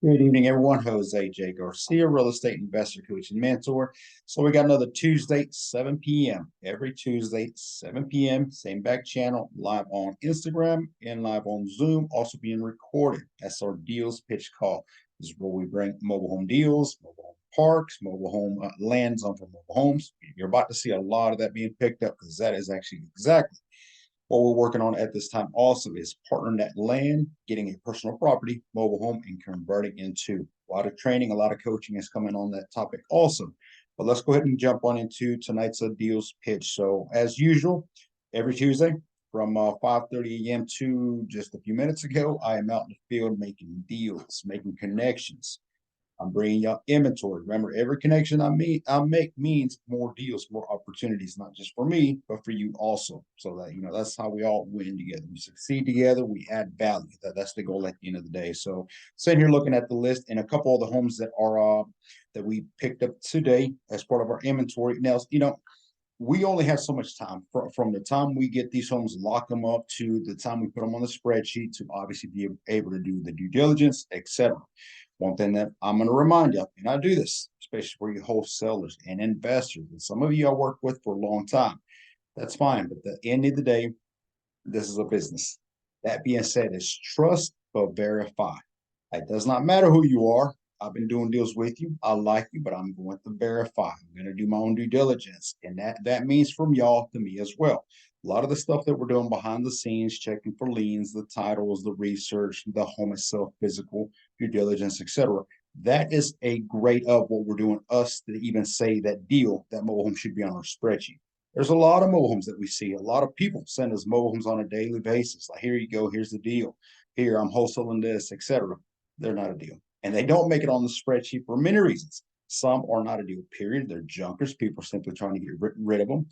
Good evening, everyone. Jose J. Garcia, real estate investor, coach, and mentor. So we got another Tuesday, 7 p.m. Every Tuesday, 7 p.m. Same back channel, live on Instagram and live on Zoom, also being recorded. That's our deals pitch call. This is where we bring mobile home deals, mobile home parks, mobile home lands on for mobile homes. You're about to see a lot of that being picked up because that is actually exactly what we're working on at this time also is partnering that land, getting a personal property, mobile home, and converting into a lot of training, a lot of coaching is coming on that topic also. But let's go ahead and jump on into tonight's deals pitch. So as usual, every Tuesday from 5:30 a.m. to just a few minutes ago, I am out in the field making deals, making connections. I'm bringing y'all inventory. Remember, every connection I make means more deals, more opportunities, not just for me, but for you also. So that, that's how we all win together. We succeed together. We add value. That's the goal at the end of the day. So sitting here looking at the list and a couple of the homes that are, that we picked up today as part of our inventory. Now, we only have so much time from the time we get these homes, lock them up to the time we put them on the spreadsheet to obviously be able to do the due diligence, etc. One thing that I'm going to remind you, and I do this, especially for you wholesalers and investors, and some of you I work with for a long time. That's fine. But at the end of the day, this is a business. That being said, it's trust but verify. It does not matter who you are. I've been doing deals with you. I like you, but I'm going to verify. I'm going to do my own due diligence. And that means from y'all to me as well. A lot of the stuff that we're doing behind the scenes, checking for liens, the titles, the research, the home itself, physical due diligence, etc. That is a grade of what we're doing us to even say that deal, that mobile home should be on our spreadsheet. There's a lot of mobile homes that we see. A lot of people send us mobile homes on a daily basis. Like, here you go, here's the deal. Here, I'm wholesaling this, etc. They're not a deal. And they don't make it on the spreadsheet for many reasons. Some are not a deal, period. They're junkers. People are simply trying to get rid of them.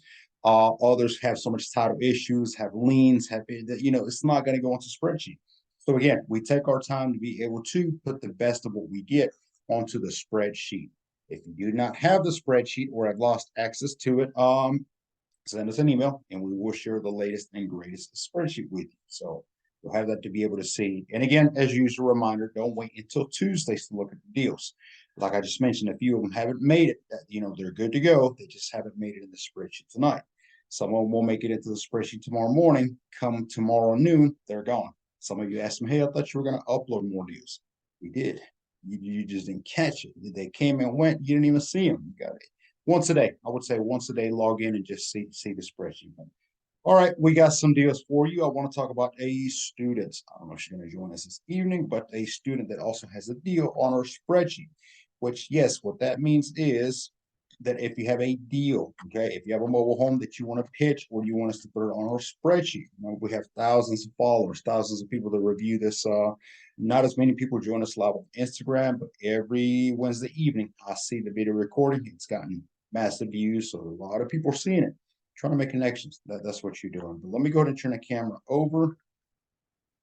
Others have so much title issues, have liens, it's not going to go onto spreadsheet. So again, we take our time to be able to put the best of what we get onto the spreadsheet. If you do not have the spreadsheet or have lost access to it, send us an email and we will share the latest and greatest spreadsheet with you. So you'll have that to be able to see. And again, as usual, reminder, don't wait until Tuesdays to look at the deals. Like I just mentioned, a few of them haven't made it. They're good to go. They just haven't made it in the spreadsheet tonight. Some of them will make it into the spreadsheet tomorrow morning. Come tomorrow noon, they're gone. Some of you asked me, hey, I thought you were going to upload more deals. We did. You just didn't catch it. They came and went. You didn't even see them. You got it. Once a day, I would say once a day, log in and just see the spreadsheet. All right, we got some deals for you. I want to talk about a student. I don't know if she's going to join us this evening, but a student that also has a deal on her spreadsheet, which, yes, what that means is that if you have a deal, okay, if you have a mobile home that you want to pitch or you want us to put it on our spreadsheet, we have thousands of followers, thousands of people that review this. Not as many people join us live on Instagram, but every Wednesday evening, I see the video recording. It's gotten massive views, so a lot of people are seeing it, trying to make connections. That's what you're doing. But let me go ahead and turn the camera over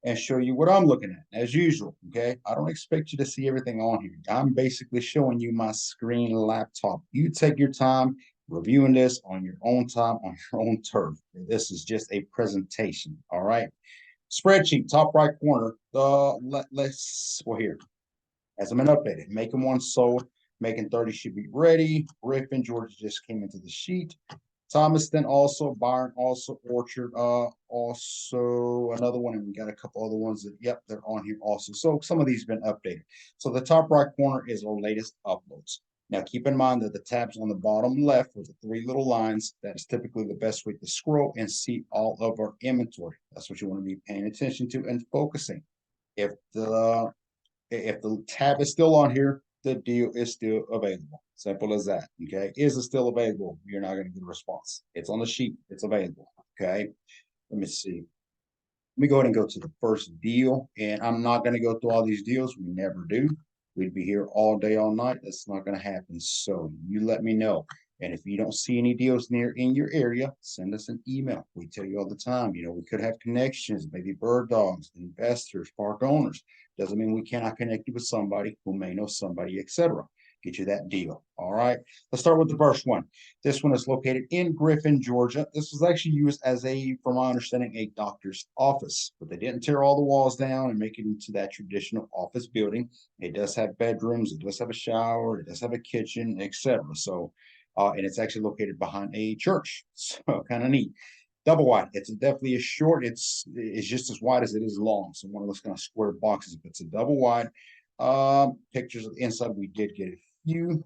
and show you what I'm looking at as usual. Okay, I don't expect you to see everything on here. I'm basically showing you my screen laptop. You take your time reviewing this on your own time, on your own turf. This is just a presentation. All right, spreadsheet, top right corner. Here, hasn't been updated. Making one sold, making 30 should be ready. Griffin Georgia just came into the sheet. Thomaston also, Byron also, Orchard also, another one, and we got a couple other ones that, yep, they're on here also. So some of these have been updated. So the top right corner is our latest uploads. Now keep in mind that the tabs on the bottom left with the three little lines, that's typically the best way to scroll and see all of our inventory. That's what you want to be paying attention to and focusing. If the tab is still on here, the deal is still available. Simple as that. Okay. Is it still available? You're not going to get a response. It's on the sheet. It's available. Okay. Let me see. Let me go ahead and go to the first deal. And I'm not going to go through all these deals. We never do. We'd be here all day, all night. That's not going to happen. So you let me know. And if you don't see any deals near in your area, send us an email. We tell you all the time, we could have connections, maybe bird dogs, investors, park owners. Doesn't mean we cannot connect you with somebody who may know somebody, etc. get you that deal. All right, let's start with the first one. This one is located in Griffin, Georgia. This was actually used as from my understanding, a doctor's office, but they didn't tear all the walls down and make it into that traditional office building. It does have bedrooms, it does have a shower, it does have a kitchen, etc. So, and it's actually located behind a church, so kind of neat. Double wide. It's definitely a short. It's just as wide as it is long. So one of those kind of square boxes, but it's a double wide. Pictures of the inside. We did get a few.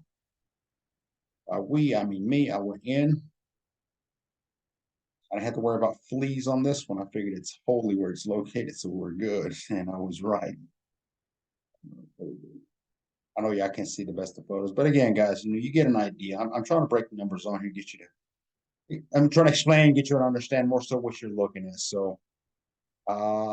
I mean me. I went in. I had to worry about fleas on this one. I figured it's wholly where it's located, so we're good. And I was right. I know y'all can't see the best of photos, but again, guys, you get an idea. I'm trying to break the numbers on here, get you to. I'm trying to explain, get you to understand more so what you're looking at. So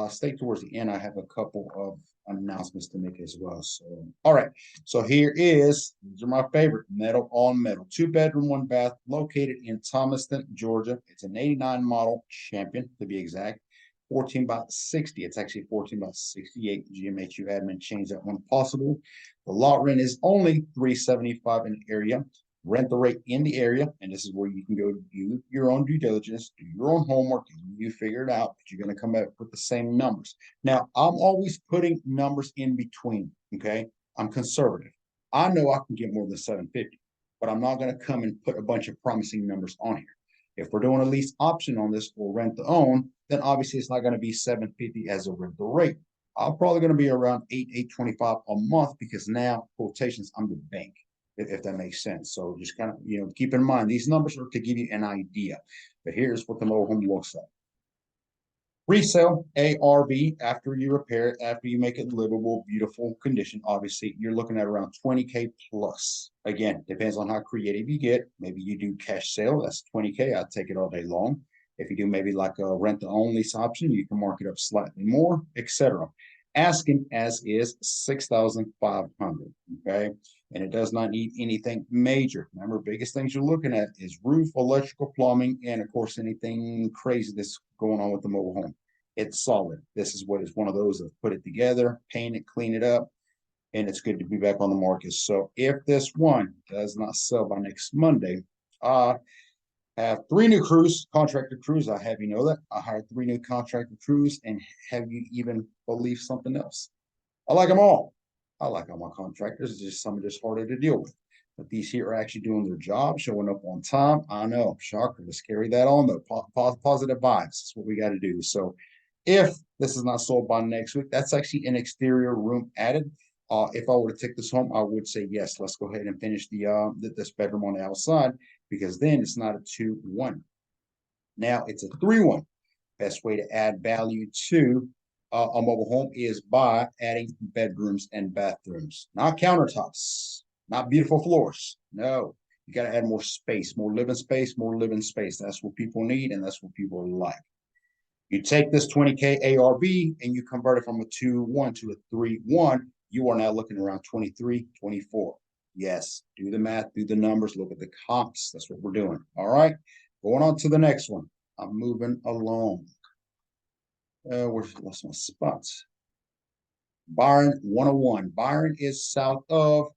stay towards the end. I have a couple of announcements to make as well. So, all right. So these are my favorite, metal on metal. 2-bedroom, 1-bath, located in Thomaston, Georgia. It's an 89 model Champion to be exact. 14 by 60. It's actually 14 by 68. GMHU admin changed that one possible. The lot rent is only $375 in the area. Rent the rate in the area, and this is where you can go do your own due diligence, do your own homework, and you figure it out, but you're going to come back with the same numbers. Now, I'm always putting numbers in between, okay? I'm conservative. I know I can get more than 750, but I'm not going to come and put a bunch of promising numbers on here. If we're doing a lease option on this or rent to own, then obviously it's not going to be 750 as a rental rate. I'm probably going to be around 825 a month because now quotations, I'm the bank. If that makes sense. So just kind of, keep in mind, these numbers are to give you an idea. But here's what the mobile home looks like. Resale, ARV, after you repair it, after you make it livable, beautiful condition, obviously, you're looking at around 20K plus. Again, depends on how creative you get. Maybe you do cash sale, that's 20K. I'd take it all day long. If you do maybe like a rent-to-own lease option, you can mark it up slightly more, etc. Asking as is 6,500, okay? And it does not need anything major. Remember, biggest things you're looking at is roof, electrical, plumbing, and of course, anything crazy that's going on with the mobile home. It's solid. This is what is one of those that put it together, paint it, clean it up, and it's good to be back on the market. So if this one does not sell by next Monday, I have 3 new crews, contractor crews. I have you know that. I hired 3 new contractor crews, and have you even believe something else? I like them all. I like all my contractors. It's just some are just harder to deal with. But these here are actually doing their job, showing up on time. I know, shocker. Let's carry that on though. Positive vibes. That's what we got to do. So if this is not sold by next week, that's actually an exterior room added. If I were to take this home, I would say yes. Let's go ahead and finish this bedroom on the outside because then it's not a 2-1. Now it's a 3-1. Best way to add value to a mobile home is by adding bedrooms and bathrooms, not countertops, not beautiful floors. No, you got to add more space, more living space, more living space. That's what people need, and that's what people like. You take this 20K ARV and you convert it from a 2-1 to a 3-1, you are now looking around 23, 24. Yes, do the math, do the numbers, look at the comps. That's what we're doing. All right, going on to the next one. I'm moving along. Where's lost my spots? Byron 101. Byron is south of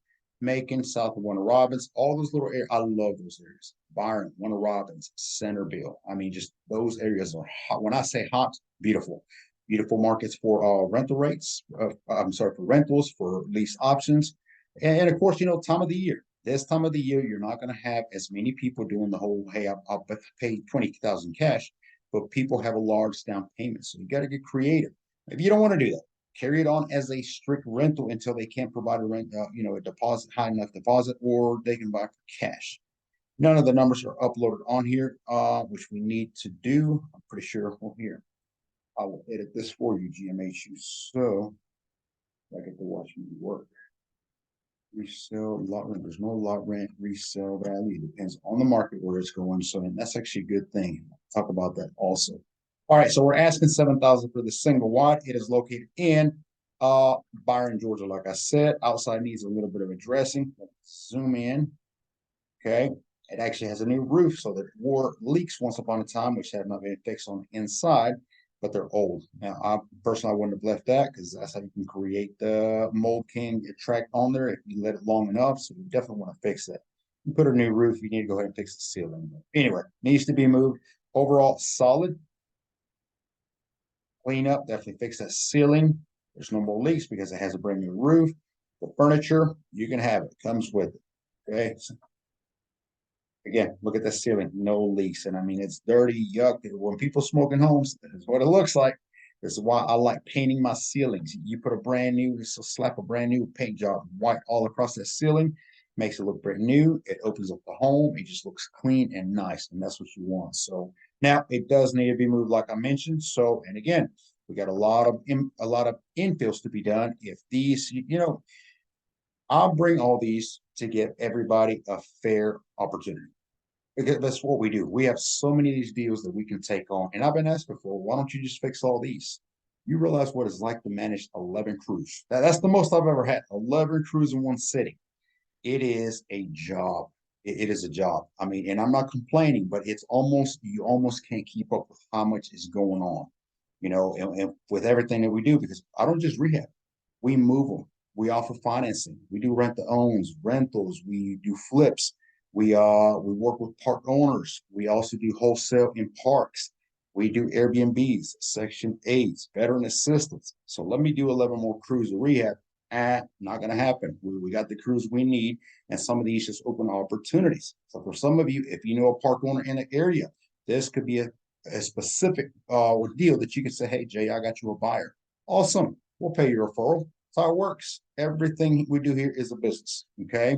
Macon, south of Warner Robins. All those little areas, I love those areas. Byron, Warner Robins, Centerville. I mean, just those areas are hot. When I say hot, beautiful. Beautiful markets for rental rates. I'm sorry, for rentals, for lease options. And of course, time of the year. This time of the year, you're not going to have as many people doing the whole, hey, I'll pay 20,000 cash. But people have a large down payment. So you got to get creative. Maybe you don't want to do that. Carry it on as a strict rental until they can't provide a rent, a deposit, high enough deposit, or they can buy for cash. None of the numbers are uploaded on here, which we need to do. I'm pretty sure here. I will edit this for you, GMHU. So I get to watch me work. Resale lot rent. There's no lot rent resale value. It depends on the market where it's going. So that's actually a good thing. I'll talk about that also. All right, so we're asking 7,000 for the single wide. It is located in Byron, Georgia. Like I said, outside needs a little bit of addressing. Let's zoom in. Okay, it actually has a new roof, so that wore leaks once upon a time, which have not been fixed on the inside. but they're old. Now, I personally, I wouldn't have left that because that's how you can create the mold can get tracked on there if you let it long enough. So you definitely want to fix that. You put a new roof, you need to go ahead and fix the ceiling. Anyway, needs to be moved. Overall, solid. Clean up, definitely fix that ceiling. There's no more leaks because it has a brand new roof. The furniture, you can have it. Comes with it. Okay. So again, look at the ceiling, no leaks. And I mean, it's dirty, yuck. When people smoke in homes, this is what it looks like. This is why I like painting my ceilings. You put a brand new, just slap a brand new paint job white all across that ceiling, makes it look brand new. It opens up the home. It just looks clean and nice. And that's what you want. So now it does need to be moved, like I mentioned. So, and again, we got a lot of infills to be done. If these, I'll bring all these to give everybody a fair opportunity. Because that's what we do. We have so many of these deals that we can take on. And I've been asked before, why don't you just fix all these? You realize what it's like to manage 11 crews. That's the most I've ever had. 11 crews in one city. It is a job. It is a job. I mean, and I'm not complaining, but it's almost, you almost can't keep up with how much is going on, and with everything that we do, because I don't just rehab. We move them. We offer financing. We do rent to owns, rentals. We do flips. We work with park owners. We also do wholesale in parks. We do Airbnbs, Section 8s, veteran assistance. So let me do 11 more crews of rehab. Not going to happen. We got the crews we need, and some of these just open opportunities. So for some of you, if you know a park owner in the area, this could be a specific deal that you can say, hey, Jay, I got you a buyer. Awesome. We'll pay your referral. That's how it works. Everything we do here is a business. Okay.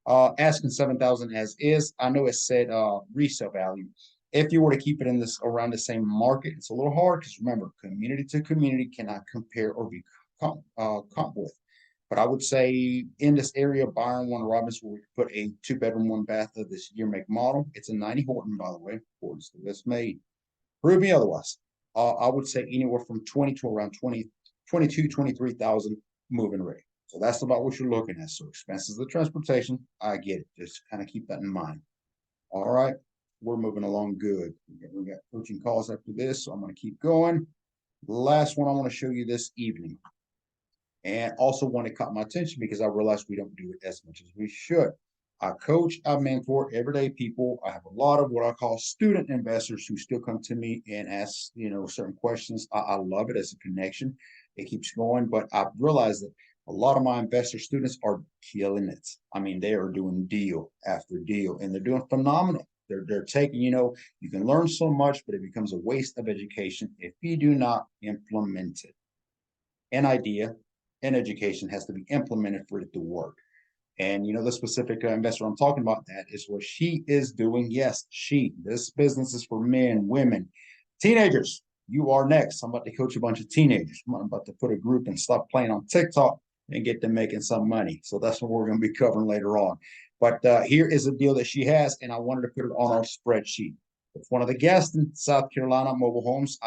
Asking 7,000 as is. I know it said resale value. If you were to keep it in this around the same market, it's a little hard because remember, community to community cannot compare or be comp with. But I would say in this area, Byron, one Robbins, where we could put a 2-bedroom, 1-bath of this year make model. It's a 90 Horton, by the way, Horton's the best made. Prove me otherwise. I would say anywhere from 20 to around 23,000 moving rate. So that's about what you're looking at. So expenses of the transportation, I get it. Just kind of keep that in mind. All right, we're moving along good. We got coaching calls after this, so I'm going to keep going. The last one I want to show you this evening. And also one that caught my attention because I realized we don't do it as much as we should. I coach, I mentor everyday people. I have a lot of what I call student investors who still come to me and ask, certain questions. I love it as a connection. It keeps going, but I've realized that a lot of my investor students are killing it. I mean, they are doing deal after deal, and they're doing phenomenal. They're taking, you can learn so much, but it becomes a waste of education if you do not implement it. An idea and education has to be implemented for it to work. And the specific investor I'm talking about, that is what she is doing. Yes, this business is for men, women, teenagers. You are next. I'm about to coach a bunch of teenagers. I'm about to put a group and stop playing on TikTok and get them making some money. So that's what we're going to be covering later on. But here is a deal that she has, and I wanted to put it on our spreadsheet. It's one of the Gaston, South Carolina mobile homes.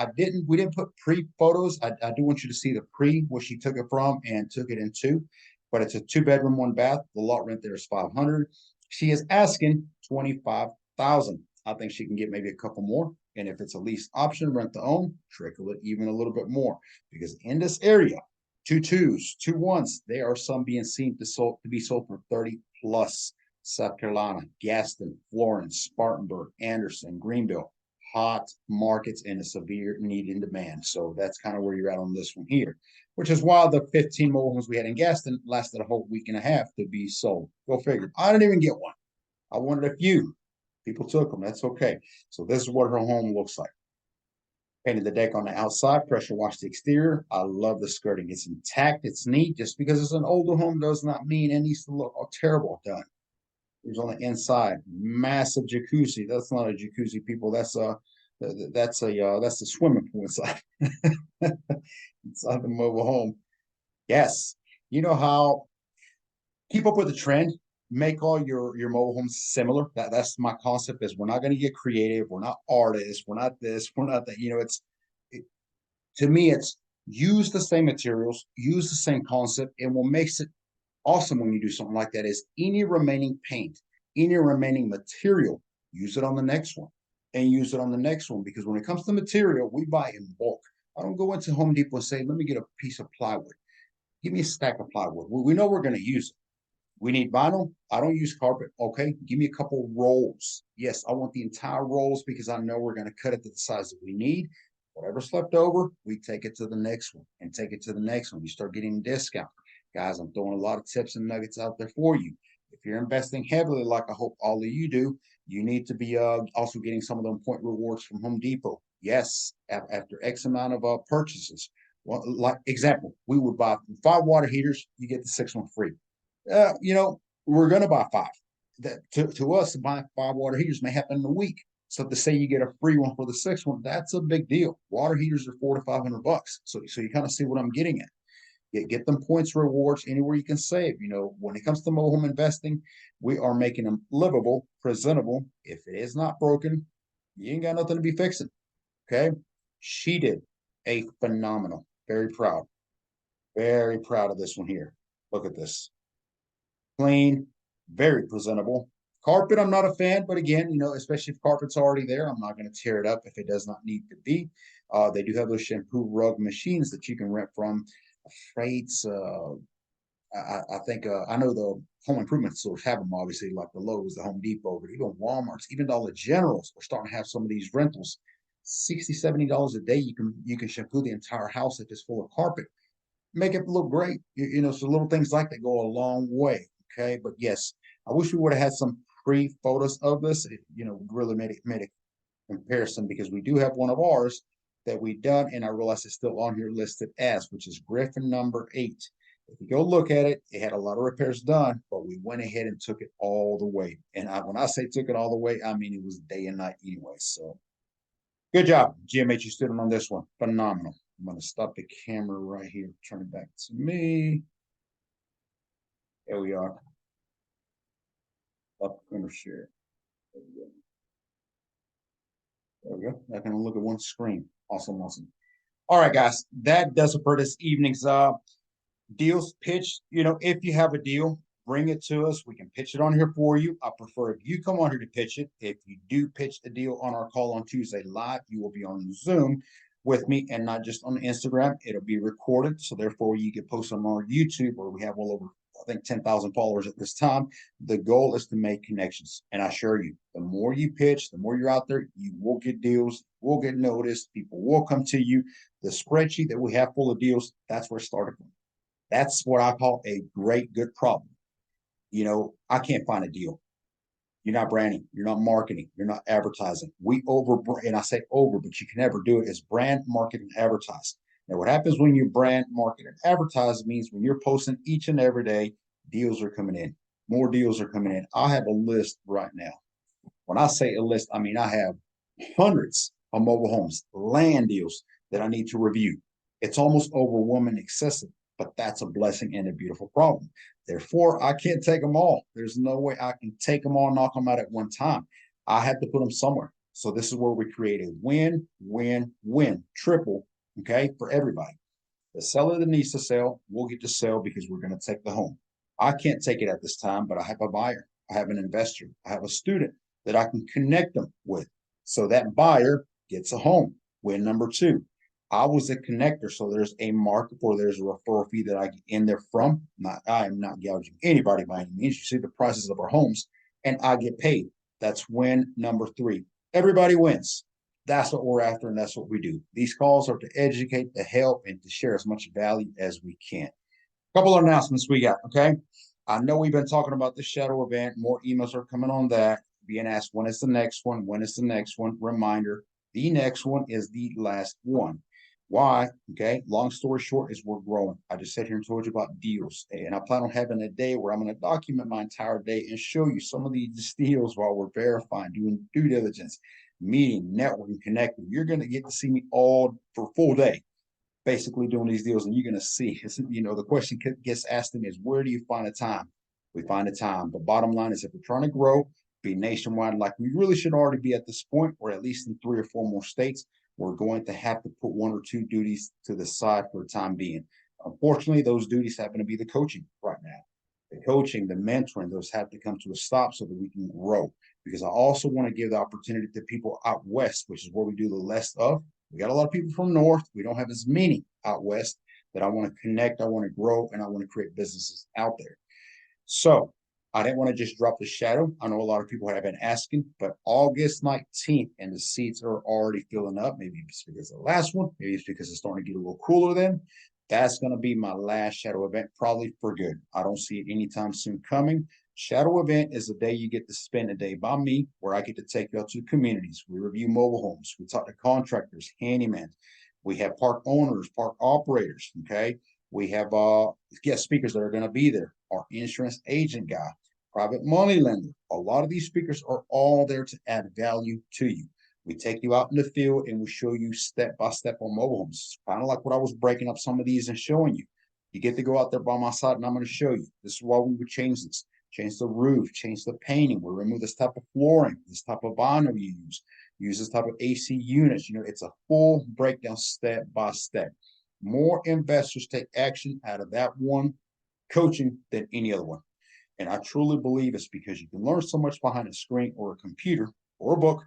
We didn't put pre-photos. I do want you to see the pre, where she took it from and took it into, but it's a 2-bedroom, 1-bath. The lot rent there is $500. She is asking $25,000. I think she can get maybe a couple more. And if it's a lease option, rent to own, trickle it even a little bit more, because in this area, 2-2s, 2-1s, there are some being seen to be sold for 30 plus. South Carolina, Gaston, Florence, Spartanburg, Anderson, Greenville, hot markets and a severe need and demand. So that's kind of where you're at on this one here, which is why the 15 mobile homes we had in Gaston lasted a whole week and a half to be sold. Go figure. I didn't even get one. I wanted a few. People took them. That's okay. So this is what her home looks like. Painted the deck on the outside, pressure washed the exterior. I love the skirting. It's intact. It's neat. Just because it's an older home does not mean it needs to look terrible done. There's on the inside, massive jacuzzi. That's not a jacuzzi, people. That's a swimming pool inside. Inside the mobile home. Yes. You know how, keep up with the trend, make all your mobile homes similar. That's my concept. Is we're not going to get creative. We're not artists. We're not this. We're not that. To me, it's use the same materials, use the same concept, and what makes it awesome when you do something like that is any remaining paint, any remaining material, use it on the next one and use it on the next one. Because when it comes to material, we buy in bulk. I don't go into Home Depot and say, let me get a piece of plywood. Give me a stack of plywood. We know we're going to use it. We need vinyl. I don't use carpet. Okay, give me a couple rolls. Yes, I want the entire rolls because I know we're going to cut it to the size that we need. Whatever's left over, we take it to the next one and take it to the next one. You start getting a discount. Guys, I'm throwing a lot of tips and nuggets out there for you. If you're investing heavily, like I hope all of you do, you need to be also getting some of them point rewards from Home Depot. Yes, after X amount of purchases. Well, like example, we would buy 5 water heaters, you get the 6th one free. We're going to buy 5. That to us, buying 5 water heaters may happen in a week. So to say you get a free one for the 6th one, that's a big deal. Water heaters are $400 to $500. So you kind of see what I'm getting at. Get them points rewards anywhere you can save. When it comes to mobile home investing, we are making them livable, presentable. If it is not broken, you ain't got nothing to be fixing. Okay. She did a phenomenal. Very proud of this one here. Look at this. Clean, very presentable. Carpet, I'm not a fan, but again, especially if carpet's already there, I'm not going to tear it up if it does not need to be. They do have those shampoo rug machines that you can rent from. Freights, I think I know the home improvement stores have them, obviously, like the Lowe's, the Home Depot, but even Walmart's, even all the generals are starting to have some of these rentals. $60, $70 a day, you can shampoo the entire house if it's full of carpet. Make it look great. So little things like that go a long way. Okay, but yes, I wish we would have had some free photos of this. Really made a comparison because we do have one of ours that we done, and I realize it's still on here listed as, which is Griffin number 8. If you go look at it, it had a lot of repairs done, but we went ahead and took it all the way. And when I say took it all the way, I mean it was day and night anyway. So good job, GMH student, on this one. Phenomenal. I'm going to stop the camera right here, turn it back to me. There we are. Up corner share. There we go. There we go. I can look at one screen. Awesome. All right, guys. That does it for this evening's deals pitch. If you have a deal, bring it to us. We can pitch it on here for you. I prefer if you come on here to pitch it. If you do pitch the deal on our call on Tuesday live, you will be on Zoom with me and not just on Instagram. It'll be recorded. So therefore you can post on our YouTube, where we have well over, I think, 10,000 followers at this time. The goal is to make connections. And I assure you, the more you pitch, the more you're out there, you will get deals, will get noticed. People will come to you. The spreadsheet that we have full of deals, that's where it started from. That's what I call a great, good problem. I can't find a deal. You're not branding, you're not marketing, you're not advertising. And I say over, but you can never do it, is brand, market, and advertise. Now, what happens when you brand, market, and advertise means when you're posting each and every day, deals are coming in. More deals are coming in. I have a list right now. When I say a list, I mean I have hundreds of mobile homes, land deals that I need to review. It's almost overwhelming, excessive, but that's a blessing and a beautiful problem. Therefore, I can't take them all. There's no way I can take them all, knock them out at one time. I have to put them somewhere. So this is where we create a win, win, win, triple, okay, for everybody. The seller that needs to sell will get to sell because we're going to take the home. I can't take it at this time, but I have a buyer. I have an investor. I have a student that I can connect them with. So that buyer gets a home. Win number 2. I was a connector, so there's a markup or there's a referral fee that I get in there from. I am not gouging anybody by any means. You see the prices of our homes, and I get paid. That's win number 3. Everybody wins. That's what we're after, and that's what we do. These calls are to educate, to help, and to share as much value as we can. A couple of announcements we got, okay? I know we've been talking about the shadow event. More emails are coming on that. Being asked, when is the next one? When is the next one? Reminder, the next one is the last one. Why? Okay. Long story short is we're growing. I just sat here and told you about deals. And I plan on having a day where I'm going to document my entire day and show you some of these deals while we're verifying, doing due diligence, meeting, networking, connecting. You're going to get to see me all for a full day, basically doing these deals. And you're going to see, the question gets asked to me is, where do you find the time? We find the time. But bottom line is, if we're trying to grow, be nationwide, like we really should already be at this point, or at least in 3 or 4 more states, we're going to have to put 1 or 2 duties to the side for the time being. Unfortunately, those duties happen to be the coaching right now. The coaching, the mentoring, those have to come to a stop so that we can grow. Because I also want to give the opportunity to people out west, which is where we do the less of, We got a lot of people from north. We don't have as many out west that I want to connect, I want to grow, and I want to create businesses out there. So I didn't want to just drop the shadow. I know a lot of people have been asking, but August 19th, and the seats are already filling up. Maybe it's because of the last one, maybe it's because it's starting to get a little cooler then. That's going to be my last shadow event, probably for good. I don't see it anytime soon coming. Shadow event is the day you get to spend a day by me, where I get to take you out to communities. We review mobile homes. We talk to contractors, handyman. We have park owners, park operators. Okay. We have guest speakers that are going to be there. Our insurance agent guy, private money lender. A lot of these speakers are all there to add value to you. We take you out in the field and we show you step by step on mobile homes. Kind of like what I was breaking up some of these and showing you. You get to go out there by my side and I'm going to show you. This is why we would change this. Change the roof, change the painting. We'll remove this type of flooring, this type of vinyl you use this type of AC units. It's a full breakdown step by step. More investors take action out of that one coaching than any other one. And I truly believe it's because you can learn so much behind a screen or a computer or a book,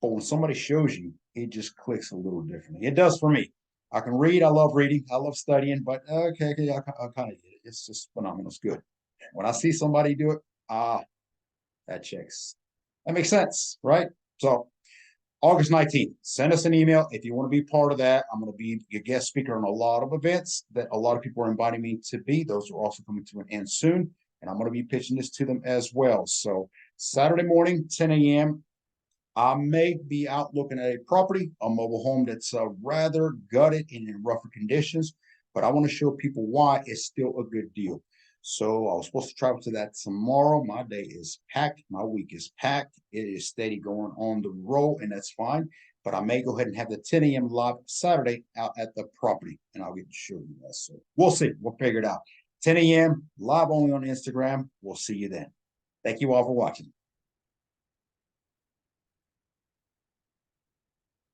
but when somebody shows you, it just clicks a little differently. It does for me. I can read. I love reading. I love studying, but okay, I kind of get it. It's just phenomenal. It's good. When I see somebody do it, that checks. That makes sense, right? So August 19th, send us an email if you want to be part of that. I'm going to be a guest speaker on a lot of events that a lot of people are inviting me to be. Those are also coming to an end soon. And I'm going to be pitching this to them as well. So Saturday morning, 10 a.m., I may be out looking at a property, a mobile home that's rather gutted and in rougher conditions, but I want to show people why it's still a good deal. So I was supposed to travel to that tomorrow. My day is packed. My week is packed. It is steady going on the road, and that's fine. But I may go ahead and have the 10 a.m. live Saturday out at the property, and I'll get to show you that. So we'll see. We'll figure it out. 10 a.m. live only on Instagram. We'll see you then. Thank you all for watching.